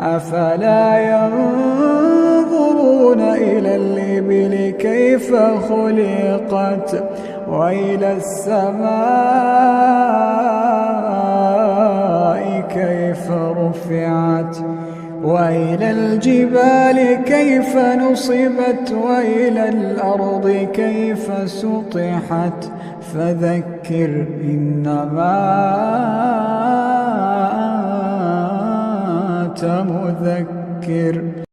أفلا ينظرون إلى الإبل كيف خلقت وإلى السماء كيف رفعت وإلى الجبال كيف نصبت وإلى الأرض كيف سطحت فذكر إنما أنت مذكر.